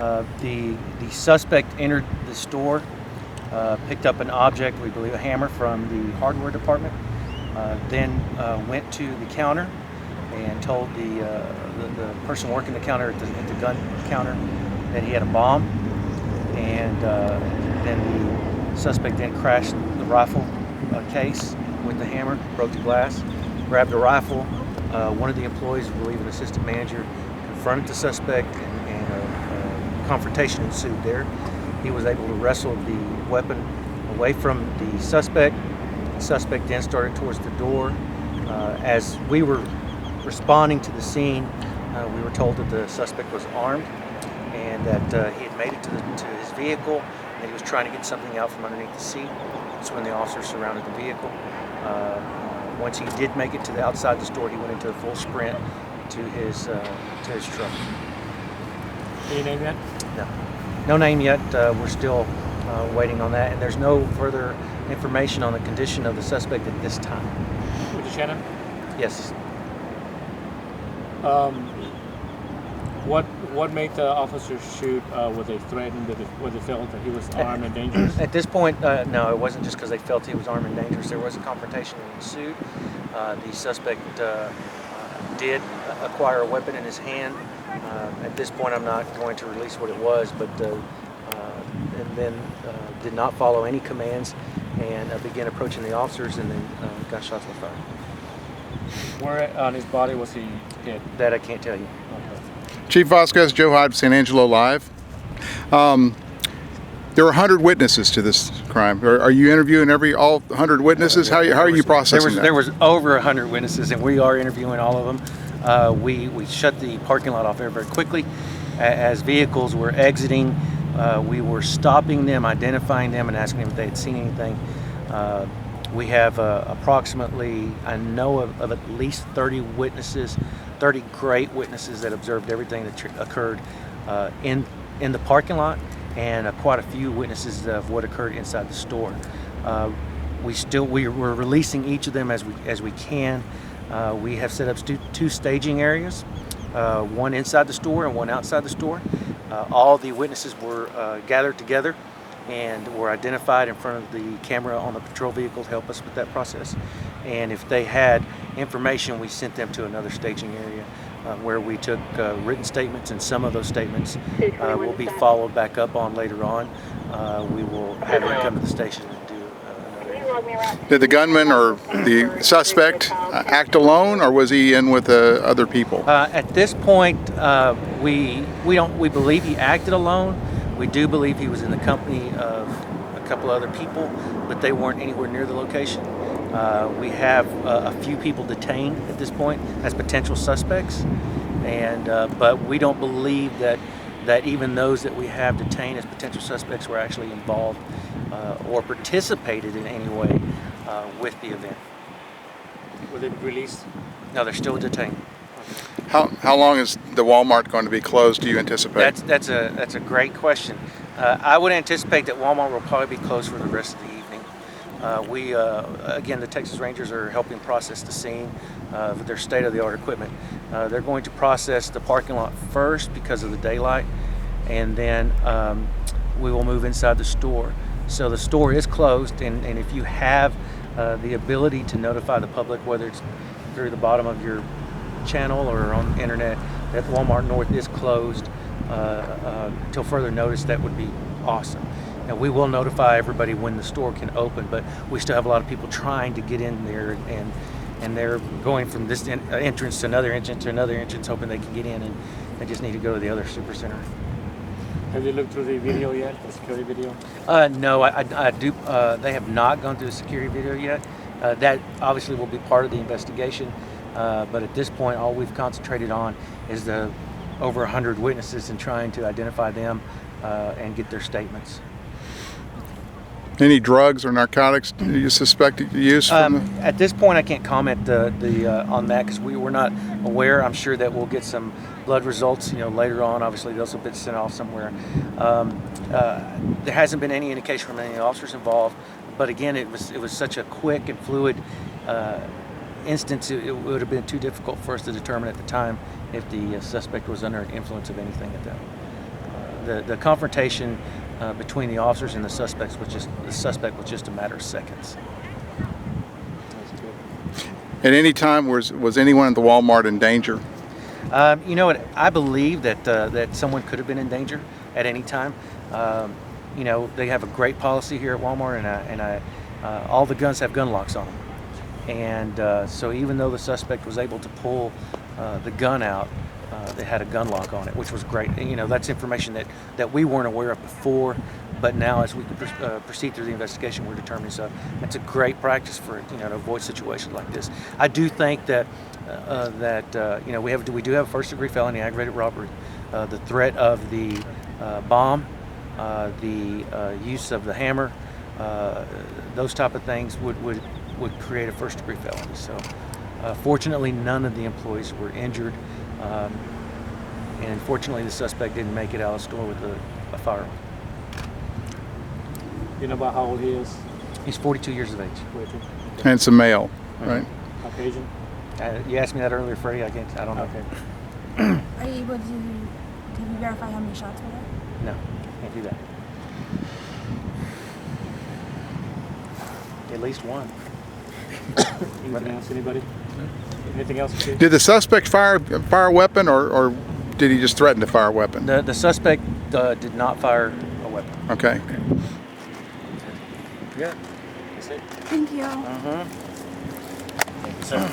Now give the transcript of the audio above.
The suspect entered the store, picked up an object, we believe a hammer, from the hardware department, then went to the counter and told the person working the counter at the gun counter that he had a bomb, and then the suspect then crashed the rifle case with the hammer, broke the glass, grabbed the rifle. One of the employees, I believe an assistant manager, confronted the suspect, and a confrontation ensued there. He was able to wrestle the weapon away from the suspect. The suspect then started towards the door. As we were responding to the scene, we were told that the suspect was armed and that he had made it to his vehicle, and that he was trying to get something out from underneath the seat. That's when the officers surrounded the vehicle. Once he did make it to the outside the store, he went into a full sprint to his truck. Any name yet? No. No name yet. We're still waiting on that, and there's no further information on the condition of the suspect at this time. Mr. Shannon? Yes. What made the officers shoot? Were they threatened? Were they felt that he was armed and dangerous? At this point, no, it wasn't just because they felt he was armed and dangerous. There was a confrontation that ensued. The suspect did acquire a weapon in his hand. At this point, I'm not going to release what it was, but and then did not follow any commands and began approaching the officers, and then gunshots were fired. Where on his body was he hit? That I can't tell you. Okay. Chief Vasquez, Joe Hyde, San Angelo Live. There were 100 witnesses to this crime. Are you interviewing all 100 witnesses? How are you processing that? There was over 100 witnesses, and we are interviewing all of them. We shut the parking lot off very quickly. As vehicles were exiting, we were stopping them, identifying them, and asking them if they had seen anything. We have approximately, I know of at least 30 witnesses, 30 great witnesses that observed everything that occurred in the parking lot, and quite a few witnesses of what occurred inside the store. We're releasing each of them as we can. We have set up two staging areas, one inside the store and one outside the store. All the witnesses were gathered together and were identified in front of the camera on the patrol vehicle to help us with that process. And if they had information, we sent them to another staging area where we took written statements, and some of those statements will be followed back up on later on. We will have them come to the station and do another. Did the gunman or the suspect act alone, or was he in with other people? At this point, we believe he acted alone. We do believe he was in the company of a couple other people, but they weren't anywhere near the location. We have a few people detained at this point as potential suspects, and but we don't believe that even those that we have detained as potential suspects were actually involved or participated in any way with the event. Were they released? No, they're still detained. How long is the Walmart going to be closed, do you anticipate? That's a great question. I would anticipate that Walmart will probably be closed for the rest of the evening. Again, the Texas Rangers are helping process the scene with their state-of-the-art equipment. They're going to process the parking lot first because of the daylight, and then we will move inside the store. So the store is closed, and if you have the ability to notify the public, whether it's through the bottom of your channel or on the internet, that Walmart North is closed until further notice, that would be awesome. And we will notify everybody when the store can open, but we still have a lot of people trying to get in there, and they're going from this entrance to another entrance, hoping they can get in, and they just need to go to the other super center. Have you looked through the video yet, the security video? No, I do. They have not gone through the security video yet. That obviously will be part of the investigation, but at this point, all we've concentrated on is the over 100 witnesses and trying to identify them and get their statements. Any drugs or narcotics you suspect use? At this point, I can't comment on that because we're not aware. I'm sure that we'll get some blood results, later on. Obviously, those have been sent off somewhere. There hasn't been any indication from any officers involved, but again, it was such a quick and fluid instance. It would have been too difficult for us to determine at the time if the suspect was under an influence of anything at the confrontation between the officers and the suspect was just a matter of seconds. That's good. At any time, was anyone at the Walmart in danger? You know what? I believe that someone could have been in danger at any time. You know, they have a great policy here at Walmart, and all the guns have gun locks on them. And so even though the suspect was able to pull the gun out, they had a gun lock on it, which was great. And, you know, that's information that we weren't aware of before, but now as we proceed through the investigation, we're determining. So it's a great practice for, you know, to avoid situations like this. I do think that you know, we do have a first-degree felony aggravated robbery. The threat of the bomb, the use of the hammer, those type of things would create a first-degree felony. So fortunately, none of the employees were injured, and fortunately, the suspect didn't make it out of the store with a firearm. You know about how old he is? He's 42 years of age. And it's a male, right? Caucasian? You asked me that earlier, Freddie. I don't know. Okay. Are you able to, can you verify how many shots were there? No, can't do that. At least one. Anything else, anybody? Anything else? Chief? Did the suspect fire a weapon, or did he just threaten to fire a weapon? The suspect did not fire a weapon. Okay. Yeah. That's it. Thank you. Thank you, sir.